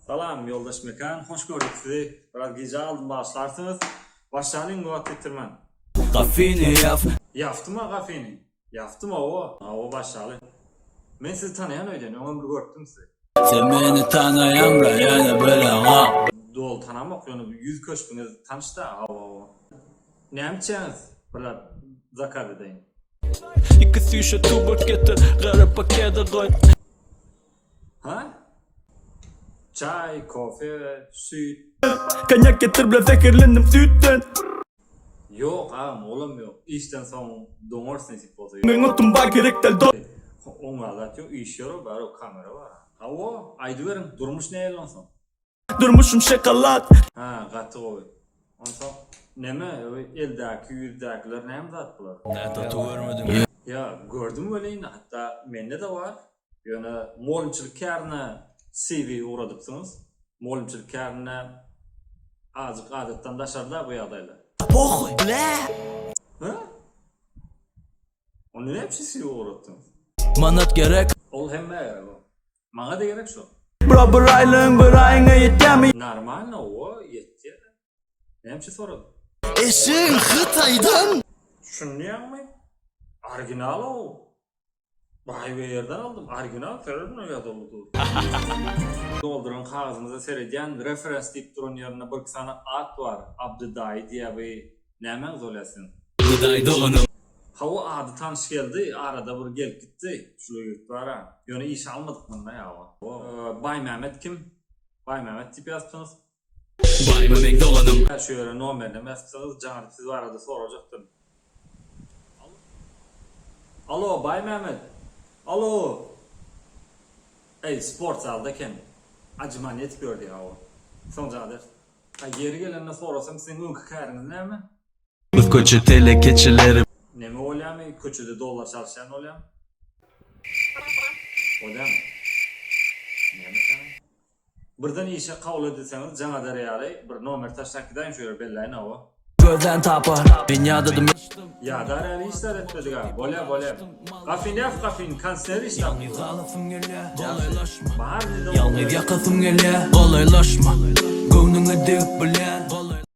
Salam yoldaş mekan, hoş gördük sizi. Biraz gece aldım başlarsınız. Başlayalım bu atlettirmen. Gafini yap. Yaptı mı gafini? Yaptı mı o? O başlayalım. Ben sizi tanıyan öyle, onu bir gördüm sizi. Sen beni tanıyan da yani böyle ha. Dol tanımak yani yüz köşkünüz tanıştı hava. Ne yapacağız? Böyle zakar edeyim. İki şişe tubak getir, garip pakete koy. Ha? Çay, kofe, süt. Kanyak getir bile fikirlendim sütten. Yok ağam oğlum yok. İşten sonra donarsın sip olsa. Ben otum bakirek del do. Onu anlatıyor, iş yeri var, o kamera var. O, aydı verin, durmuş ne yalansan. Durmuşum şokolat. Ha, katı o. Ondan neme, eldeki, yüzdekiler ne mi tatlılar? Tatu görmedim. Ya, gördüm böyle yine, hatta mende de var. Yani, molimçilik kârına CV uğradıpsınız. Molimçilik kârına azıcık adetten daşarlar bu adaylar. Oh, ble. Ha? Onu ne hepsi CV uğrattınız? Manat gerek. Ol hem gerek o. Bana da gerek şu. Bro bir aylığın bir ayına yetemi. Normal ne o? Yetti. Ne hepsi sorun? Eşin Hıtay'dan. Şunu yapmayın. Orijinal o. Vay be yerden aldım. Orijinal terörün ya dolu. Dolduran kağıdınıza sereceğin referans deyip durun yerine bir sana ad var. Abdüday diye bir nemen zolasın. Gıday dolanım. Hava adı tanış geldi. Arada bir gelip gitti. Şuraya gitti var ha. Yani iş almadık mı ne ya? Bay Mehmet kim? Bay Mehmet tip yazsanız. Bay Mehmet dolanım. Şöyle numarını yazsanız canım siz var arada soracaktım. Alo Bay Mehmet. Alo. Ey spor saldayken acımaniyet gördü ya o. Son cadır. Ha geri gelenine sorasam sizin ünlü karınız ne mi? Bu koçu tele keçileri. Ne mi oluyor mu? Köçüde dolar çalışan oluyor mu? Oluyor mu? Ne mi sen? Buradan işe kabul edirseniz cana reali bir numara taşak gideyim şöyle belleyin o. Gözden tapar. Dünya dedim. Ya da reali işler etmedik ha. Böyle. Kafin yap kafin kanser işler. Yalnızım gele. Kolaylaşma. Bahar dedi. Yalnız yakasım gele. Kolaylaşma. Gönlüne dik bilen.